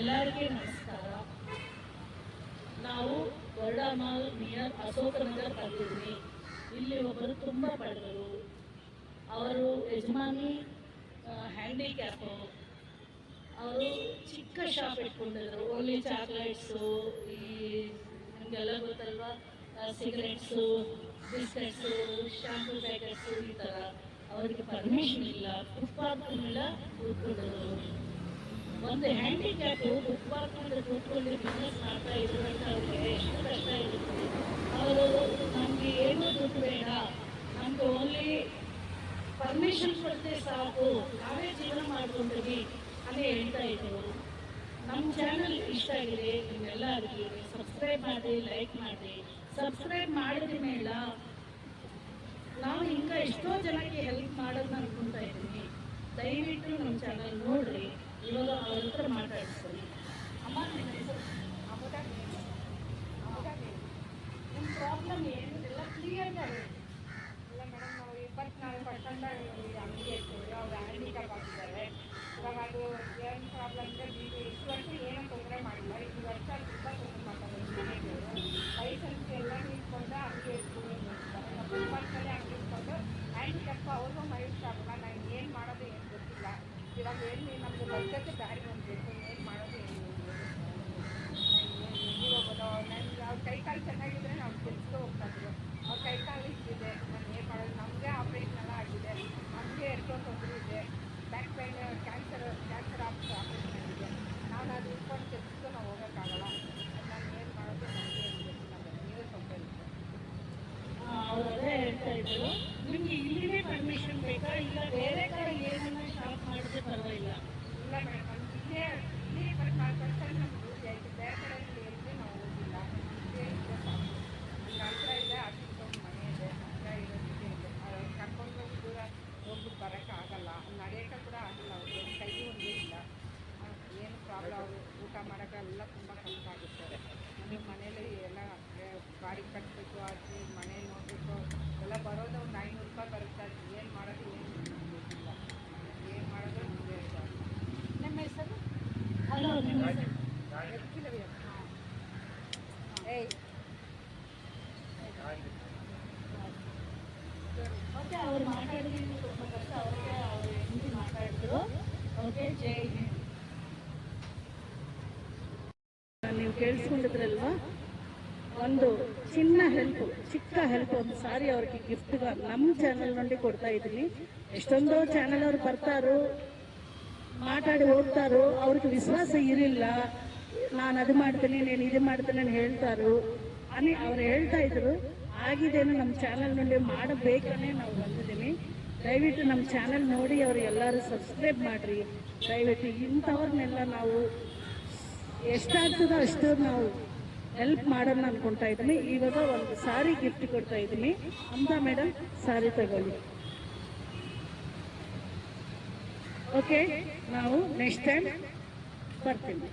ಎಲ್ಲರಿಗೂ ನಮಸ್ಕಾರ. ನಾವು ಗರುಡ ಮಾಲ್ ನಿಯರ್ ಅಶೋಕನಗರ್ ಬಂದಿದ್ವಿ. ಇಲ್ಲಿ ಒಬ್ಬರು ತುಂಬ ಬಡವರು, ಅವರು ಯಜಮಾನಿ ಹ್ಯಾಂಡಿಕ್ಯಾಪು. ಅವರು ಚಿಕ್ಕ ಶಾಪ್ ಇಟ್ಕೊಂಡಿದ್ರು. ಓನ್ಲಿ ಚಾಕ್ಲೇಟ್ಸು, ಈ ನಿಮಗೆಲ್ಲ ಗೊತ್ತಲ್ವಾ, ಸಿಗರೇಟ್ಸು, ಬಿಸ್ಕೆಟ್ಸು, ಶಾಂಪೂ ಪ್ಯಾಕೆಟ್ಸು, ಈ ಥರ. ಅವರಿಗೆ ಪರ್ಮಿಷನ್ ಇಲ್ಲ, ಫುಟ್ಪಾತ್ ಮೇಲೆ ಕೂತ್ಕೊಂಡಿದ್ರು. ಒಂದು ಹ್ಯಾಂಡಿಕ್ಯಾಪು ಫುಟ್ಪಾತ್ ಮೇಲೆ ಕೂತ್ಕೊಂಡು ಬಿಸ್ನೆಸ್ ಮಾಡ್ತಾ ಇದ್ರು ಅಂತ ಅವ್ರಿಗೆ ಎಷ್ಟು ಕಷ್ಟ ಇರುತ್ತೆ. ಅವರು ನಮಗೆ ಏನೂ ದುಡ್ಡು ಬೇಡ, ನಮ್ಗೆ ಓನ್ಲಿ ಪರ್ಮಿಷನ್ ಕೊಟ್ಟರೆ ಸಾಕು, ನಾವೇ ಜೀವನ ಮಾಡ್ಕೊಂಡ್ವಿ ಅಂತ ಹೇಳ್ತಾ ಇದ್ರು. ನಮ್ಮ ಚಾನಲ್ ಇಷ್ಟ ಆಗಿದೆ, ನಿಮ್ಮೆಲ್ಲರಿಗೂ ಸಬ್ಸ್ಕ್ರೈಬ್ ಮಾಡಿ, ಲೈಕ್ ಮಾಡಿ. ಸಬ್ಸ್ಕ್ರೈಬ್ ಮಾಡಿದ ಮೇಲೆ ನಾವು ఇంకా ಎಷ್ಟೋ ಜನಕ್ಕೆ ಹೆಲ್ಪ್ ಮಾಡೋದನ್ನ ಅನ್ಕೊತಾ ಇದ್ದೀನಿ. ದಯವಿಟ್ಟು ನಮ್ಮ ಚಾನಲ್ ನೋಡ್ರಿ. ಇವಾಗ ಅವ್ರ ಹತ್ರ ಮಾತಾಡಿಸ್ತೀನಿ. ಅಮ್ಮ, ನಿಮ್ಮ ಹೆಸರು? ನಿಮ್ಮ ಪ್ರಾಬ್ಲಮ್ ಏನು ಎಲ್ಲ ಕ್ಲಿಯರ್ ಆಗಿ? ಇಲ್ಲ ಮೇಡಮ್, ನಾವು 24% ಅಂಗಡಿ ಇರ್ತೀವಿ. ಅವ್ರು ಹ್ಯಾಂಡಿಕ್ಯಾಪ್ ಆಗಿದ್ದಾರೆ. ಇವಾಗ ಅದು ಏನು ಪ್ರಾಬ್ಲಮ್ ಅಂದರೆ, ನೀವು ಇಷ್ಟು ವರ್ಷ ಏನೂ ತೊಂದರೆ ಮಾಡಿಲ್ಲ, ಈ ವರ್ಷ ತುಂಬ ತೊಂದರೆ ಮಾಡ್ತಾರೆ. ಮನೆಗೆ ಲೈಸೆನ್ಸ್ ಎಲ್ಲ ನಿಂತ್ಕೊಂಡು ಅಂಗಡಿ ಇಟ್ಕೊಂಡು ನಿಲ್ತಾರೆ. ನಾವು ಫುಟ್ಪಾತ್ನಲ್ಲಿ ಅಂಗಡಿ ಇಟ್ಕೊಂಡು ಹ್ಯಾಂಡಿಕ್ಯಾಪ್ ಅವ್ರಿಗೂ ಮೈಲ್ಸ್ ಆಗಲ್ಲ. ನಾನು ಏನು ಮಾಡೋದು ಏನು ಗೊತ್ತಿಲ್ಲ. ಇವಾಗ ಏನು ನಮ್ಮದು ಬಜೆಟ್ ದಾರಿ ಹೊಂದಬೇಕು, ಏನು ಮಾಡೋದು ಏನು ಹೋಗೋದು. ನನಗೆ ಅವ್ರ ಕೈಕಾಲು ಚೆನ್ನಾಗಿದ್ದರೆ ನಾವು ಕೆಲ್ಸಕ್ಕೆ ಹೋಗ್ತಾಯಿದ್ರು. ಅವ್ರ ಕೈಕಾಲು ಇದೆ, ನಾನು ಏನು ಮಾಡೋದು. ನಮಗೆ ಆಪ್ರೇಷನ್ ಎಲ್ಲ ಆಗಿದೆ, ನಮಗೆ ಎಷ್ಟೋ ತೊಂದರೆ ಇದೆ. ಬ್ಯಾಕ್ ಪೈನ್, ಕ್ಯಾನ್ಸರ್ ಆಪ್ರೇಷನ್ ಆಗಿದೆ. ನಾನು ಅದು ಇಟ್ಕೊಂಡು ಕೆಲ್ಸಕ್ಕೂ ನಾವು ಹೋಗೋಕ್ಕಾಗಲ್ಲ. ನಾನು ಏನು ಮಾಡೋದು ನನಗೆ ಏನು ಗೊತ್ತಿಲ್ಲ. ನೀವೇ ಸ್ವಲ್ಪ ಅವ್ರು ಅದೇ ಹೇಳ್ತಾ ಇದ್ರು. ನಿಮಗೆ ಇಲ್ಲಿನೇ ಪರ್ಮಿಷನ್ ಬೇಕಾ, ಇಲ್ಲ ಬೇರೆ ಕಡೆ ಏನನ್ನ ಶಾಪ್ ಮಾಡಿದ್ರೆ ಪರವಾಗಿಲ್ಲ? ಇಲ್ಲ ಮೇಡಮ್, ನಮ್ಗೆ ಇಲ್ಲಿ 24% ನಮ್ಗೆ ಡ್ಯೂಟಿ ಆಯಿತು. ಬೇರೆ ಕಡೆ ಹೇಳಿದ್ರೆ ನಾವು ಹೋಗಿಲ್ಲ. ಇಲ್ಲೇ ಇದ್ದರೆ ಸಾಕು. ನಮ್ಗೆ ಹತ್ರ ಇದೆ, ಅಷ್ಟೊಂದು ಮನೆ ಇದೆ, ಹತ್ರ ಇರೋದಕ್ಕೆ ಇದೆ. ಕರ್ಕೊಂಡು ಹೋಗಿ ದೂರ ಹೋಗ್ಬಿಟ್ಟು ಬರೋಕ್ಕಾಗಲ್ಲ, ನಡೆಯೋಕ್ಕೆ ಕೂಡ ಆಗಲ್ಲ. ಅವ್ರಿಗೆ ಕೈ ಒಂದೇ ಇಲ್ಲ. ಏನು ಪ್ರಾಬ್ಲಮ್, ಅವರು ಊಟ ಮಾಡೋಕ್ಕೆಲ್ಲ ತುಂಬ ಕಷ್ಟ ಆಗುತ್ತೆ. ನಮಗೆ ಮನೇಲಿ ಎಲ್ಲ ಬಾಡಿಗೆ ಕಟ್ಟಬೇಕು, ಅದು ಮನೆ ನೋಡಬೇಕು, ಎಲ್ಲ ಬರೋದು ಒಂದು 500 ರೂಪಾಯಿ ಬರುತ್ತೆ. ಅದು ಏನು ಮಾಡೋದು ಏನು ಗೊತ್ತಿಲ್ಲ. ಏನು ಮಾಡೋದು ನಮಗೆ ನಿಮ್ಮ ಹೆಸರು? ಹಲೋ, ನಿಮ್ಮ ಹೆಸರು? ಓಕೆ, ಅವ್ರು ಮಾತಾಡಿದ್ರೆ ತುಂಬ ಕಷ್ಟ. ಅವ್ರಿಗೆ ಅವ್ರು ಹೆಂಡತಿ ಮಾತಾಡಿದ್ರು. ಓಕೆ, ಜೈ ಹಿಂದ್. ನೀವು ಕೇಳಿಸ್ಕೊಂಡಿದ್ರಲ್ವಾ? ಒಂದು ಚಿಕ್ಕ ಹೆಲ್ಪ್, ಒಂದು ಸಾರಿ ಅವ್ರಿಗೆ ಗಿಫ್ಟ್ ನಮ್ಮ ಚಾನಲ್ నుండి ಕೊಡ್ತಾ ಇದ್ದೀನಿ. ಎಷ್ಟೊಂದೋ ಚಾನಲ್ ಅವ್ರು ಬರ್ತಾರೋ, ಮಾತಾಡಿ ಹೋಗ್ತಾರೋ, ಅವ್ರಿಗೆ ವಿಶ್ವಾಸ ಇರಲಿಲ್ಲ. ನಾನು ಅದು ಮಾಡ್ತೀನಿ, నేను ಇದು ಮಾಡ್ತೀನಿ ಅಂತ ಹೇಳ್ತಾರೋ అని ಅವ್ರು ಹೇಳ್ತಾ ಇದ್ರು. ಆಗಿದ್ದೇನು ನಮ್ಮ ಚಾನಲ್ నుండి ಮಾಡಬೇಕೇ ನಾವು ಬಂದಿದ್ದೀನಿ. ದಯವಿಟ್ಟು ನಮ್ಮ ಚಾನಲ್ ನೋಡಿ ಅವ್ರು ಎಲ್ಲರೂ ಸಬ್ಸ್ಕ್ರೈಬ್ ಮಾಡಿರಿ. ದಯವಿಟ್ಟು ಇಂಥವ್ರನ್ನೆಲ್ಲ ನಾವು ಎಷ್ಟಾಗ್ತದೋ ಅಷ್ಟು ನಾವು ಹೆಲ್ಪ್ ಮಾಡೋಣ ಅನ್ಕೊತಾ ಇದ್ದೀನಿ. ಇವಾಗ ಒಂದು ಸಾರಿ ಗಿಫ್ಟ್ ಕೊಡ್ತಾ ಇದ್ದೀನಿ ಅಂತ. ಮೇಡಮ್, ಸಾರಿ ತಗೊಳ್ಳಿ. ಓಕೆ, ನಾವು ನೆಕ್ಸ್ಟ್ ಟೈಮ್ ಬರ್ತೀನಿ.